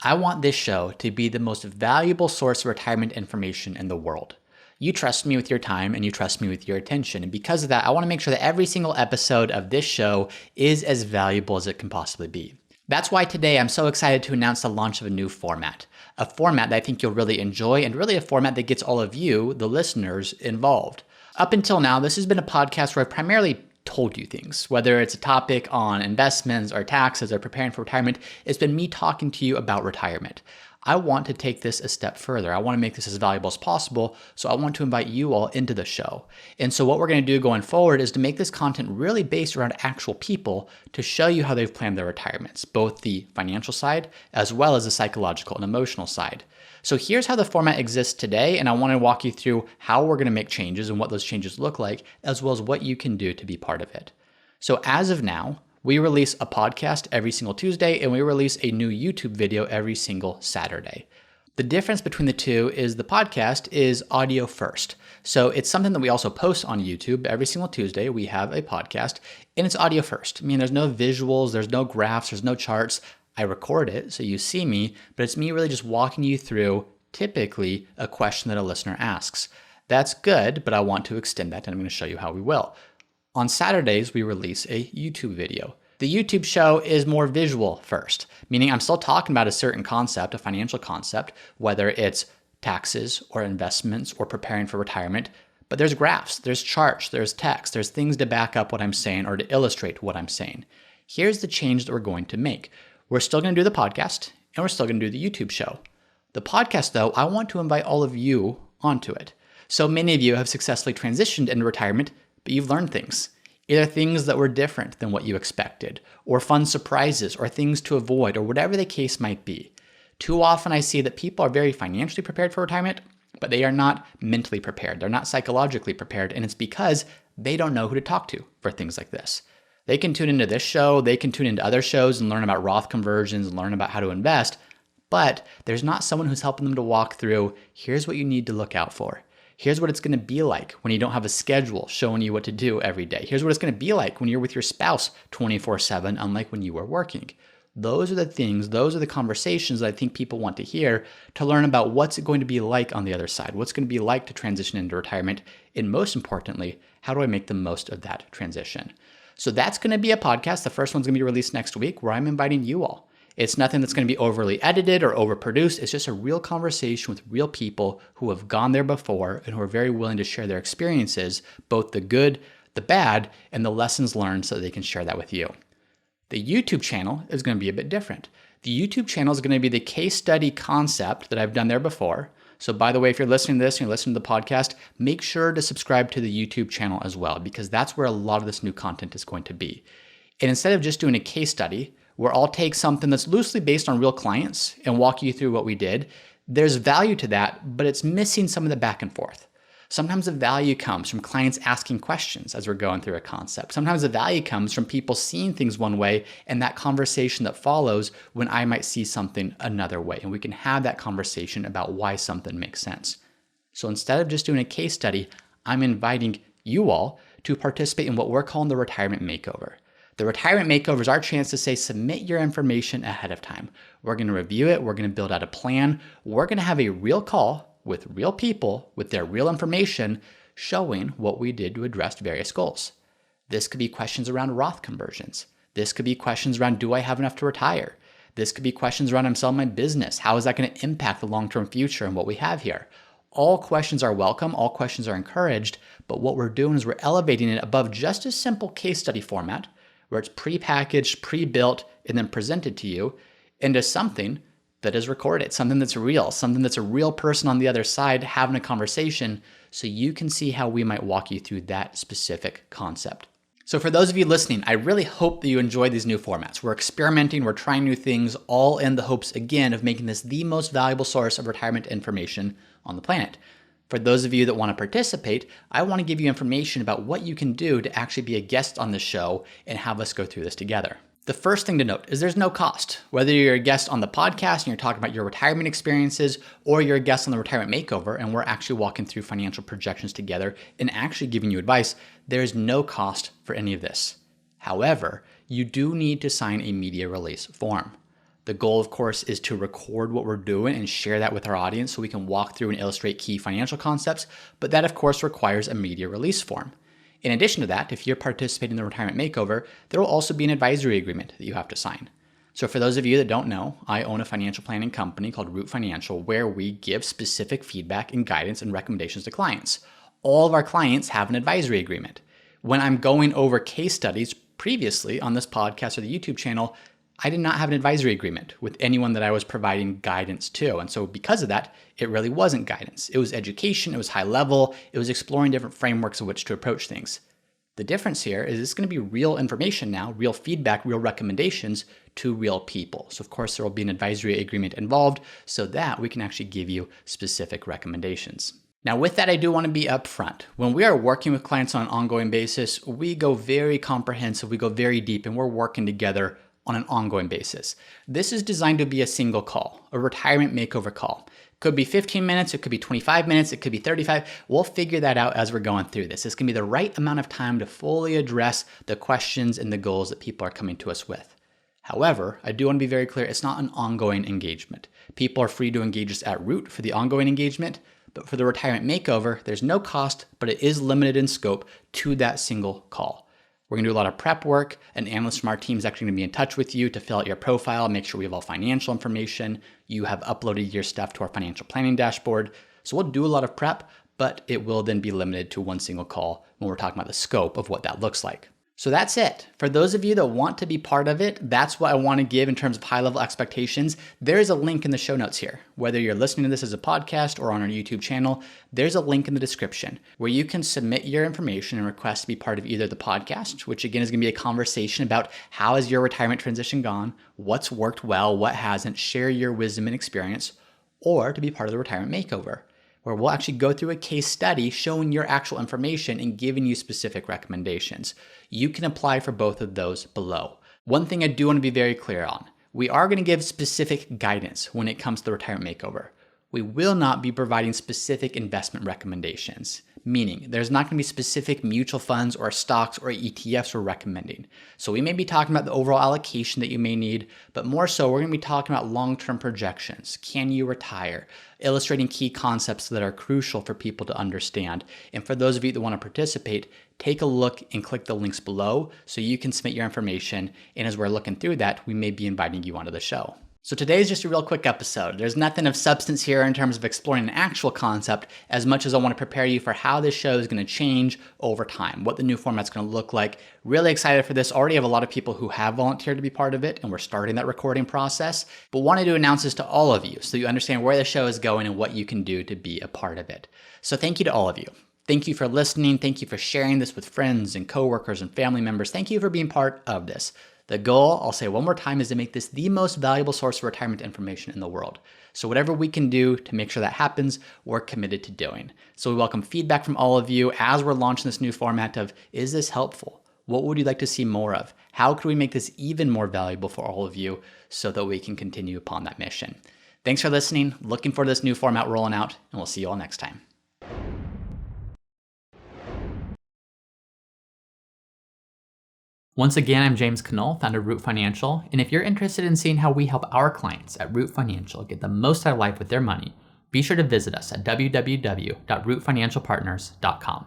I want this show to be the most valuable source of retirement information in the world. You trust me with your time and you trust me with your attention. And because of that, I want to make sure that every single episode of this show is as valuable as it can possibly be. That's why today I'm so excited to announce the launch of a new format. A format that I think you'll really enjoy, and really a format that gets all of you, the listeners, involved. Up until now, this has been a podcast where I've primarily told you things, whether it's a topic on investments or taxes or preparing for retirement. It's been me talking to you about retirement. I want to take this a step further. I want to make this as valuable as possible, so I want to invite you all into the show. And so what we're going to do going forward is to make this content really based around actual people to show you how they've planned their retirements, both the financial side as well as the psychological and emotional side. So here's how the format exists today, and I want to walk you through how we're going to make changes and what those changes look like, as well as what you can do to be part of it. So as of now, we release a podcast every single Tuesday, and we release a new YouTube video every single Saturday. The difference between the two is the podcast is audio first. So it's something that we also post on YouTube every single Tuesday. We have a podcast, and it's audio first. I mean, there's no visuals, there's no graphs, there's no charts. I record it so you see me, but it's me really just walking you through typically a question that a listener asks. That's good, but I want to extend that, and I'm going to show you how we will. On Saturdays, we release a YouTube video. The YouTube show is more visual first, meaning I'm still talking about a certain concept, a financial concept, whether it's taxes or investments or preparing for retirement, but there's graphs, there's charts, there's text, there's things to back up what I'm saying or to illustrate what I'm saying. Here's the change that we're going to make. We're still going to do the podcast, and we're still going to do the YouTube show. The podcast, though, I want to invite all of you onto it. So many of you have successfully transitioned into retirement, but you've learned things. Either things that were different than what you expected, or fun surprises, or things to avoid, or whatever the case might be. Too often I see that people are very financially prepared for retirement, but they are not mentally prepared. They're not psychologically prepared, and it's because they don't know who to talk to for things like this. They can tune into this show, they can tune into other shows and learn about Roth conversions and learn about how to invest, but there's not someone who's helping them to walk through, here's what you need to look out for. Here's what it's going to be like when you don't have a schedule showing you what to do every day. Here's what it's going to be like when you're with your spouse 24/7, unlike when you were working. Those are the things, those are the conversations that I think people want to hear to learn about what's it going to be like on the other side, what's going to be like to transition into retirement, and most importantly, how do I make the most of that transition? So that's going to be a podcast. The first one's going to be released next week where I'm inviting you all. It's nothing that's going to be overly edited or overproduced. It's just a real conversation with real people who have gone there before and who are very willing to share their experiences, both the good, the bad, and the lessons learned so that they can share that with you. The YouTube channel is going to be a bit different. The YouTube channel is going to be the case study concept that I've done there before. So by the way, if you're listening to this and you're listening to the podcast, make sure to subscribe to the YouTube channel as well, because that's where a lot of this new content is going to be. And instead of just doing a case study, where I'll take something that's loosely based on real clients and walk you through what we did, there's value to that, but it's missing some of the back and forth. Sometimes the value comes from clients asking questions as we're going through a concept. Sometimes the value comes from people seeing things one way and that conversation that follows when I might see something another way. And we can have that conversation about why something makes sense. So instead of just doing a case study, I'm inviting you all to participate in what we're calling the retirement makeover. The retirement makeover is our chance to say, submit your information ahead of time. We're going to review it. We're going to build out a plan. We're going to have a real call with real people with their real information showing what we did to address various goals. This could be questions around Roth conversions. This could be questions around, do I have enough to retire? This could be questions around, I'm selling my business. How is that going to impact the long-term future and what we have here? All questions are welcome. All questions are encouraged. But what we're doing is we're elevating it above just a simple case study format where it's pre-packaged, pre-built, and then presented to you into something that is recorded, something that's real, something that's a real person on the other side having a conversation so you can see how we might walk you through that specific concept. So for those of you listening, I really hope that you enjoy these new formats. We're experimenting, we're trying new things, all in the hopes, again, of making this the most valuable source of retirement information on the planet. For those of you that want to participate, I want to give you information about what you can do to actually be a guest on the show and have us go through this together. The first thing to note is there's no cost. Whether you're a guest on the podcast and you're talking about your retirement experiences, or you're a guest on the retirement makeover and we're actually walking through financial projections together and actually giving you advice, there's no cost for any of this. However, you do need to sign a media release form. The goal, of course, is to record what we're doing and share that with our audience so we can walk through and illustrate key financial concepts, but that, of course, requires a media release form. In addition to that, if you're participating in the Retirement Makeover, there will also be an advisory agreement that you have to sign. So for those of you that don't know, I own a financial planning company called Root Financial, where we give specific feedback and guidance and recommendations to clients. All of our clients have an advisory agreement. When I'm going over case studies previously on this podcast or the YouTube channel, I did not have an advisory agreement with anyone that I was providing guidance to. And so because of that, it really wasn't guidance. It was education, it was high level, it was exploring different frameworks of which to approach things. The difference here is it's going to be real information now, real feedback, real recommendations to real people. So of course there will be an advisory agreement involved so that we can actually give you specific recommendations. Now with that, I do want to be upfront. When we are working with clients on an ongoing basis, we go very comprehensive, we go very deep, and we're working together on an ongoing basis. This is designed to be a single call, a retirement makeover call. It could be 15 minutes, it could be 25 minutes, it could be 35. We'll figure that out as we're going through this. It's gonna be the right amount of time to fully address the questions and the goals that people are coming to us with. However, I do want to be very clear, it's not an ongoing engagement. People are free to engage us at Root for the ongoing engagement, but for the retirement makeover, there's no cost, but it is limited in scope to that single call. We're gonna do a lot of prep work. An analyst from our team is actually gonna be in touch with you to fill out your profile, make sure we have all financial information. You have uploaded your stuff to our financial planning dashboard. So we'll do a lot of prep, but it will then be limited to one single call when we're talking about the scope of what that looks like. So that's it. For those of you that want to be part of it, that's what I want to give in terms of high-level expectations. There is a link in the show notes here. Whether you're listening to this as a podcast or on our YouTube channel, there's a link in the description where you can submit your information and request to be part of either the podcast, which again is going to be a conversation about how has your retirement transition gone, what's worked well, what hasn't, share your wisdom and experience, or to be part of the Retirement Makeover, where we'll actually go through a case study showing your actual information and giving you specific recommendations. You can apply for both of those below. One thing I do want to be very clear on, we are going to give specific guidance when it comes to the Retirement Makeover. We will not be providing specific investment recommendations, meaning there's not going to be specific mutual funds or stocks or ETFs we're recommending. So we may be talking about the overall allocation that you may need, but more so we're going to be talking about long-term projections. Can you retire? Illustrating key concepts that are crucial for people to understand. And for those of you that want to participate, take a look and click the links below so you can submit your information. And as we're looking through that, we may be inviting you onto the show. So today is just a real quick episode. There's nothing of substance here in terms of exploring an actual concept as much as I want to prepare you for how this show is going to change over time, what the new format's going to look like. Really excited for this. Already have a lot of people who have volunteered to be part of it, and we're starting that recording process. But wanted to announce this to all of you so you understand where the show is going and what you can do to be a part of it. So thank you to all of you. Thank you for listening. Thank you for sharing this with friends and coworkers and family members. Thank you for being part of this. The goal, I'll say one more time, is to make this the most valuable source of retirement information in the world. So whatever we can do to make sure that happens, we're committed to doing. So we welcome feedback from all of you as we're launching this new format of, is this helpful? What would you like to see more of? How can we make this even more valuable for all of you so that we can continue upon that mission? Thanks for listening. Looking forward to this new format rolling out, and we'll see you all next time. Once again, I'm James Knoll, founder of Root Financial, and if you're interested in seeing how we help our clients at Root Financial get the most out of life with their money, be sure to visit us at www.rootfinancialpartners.com.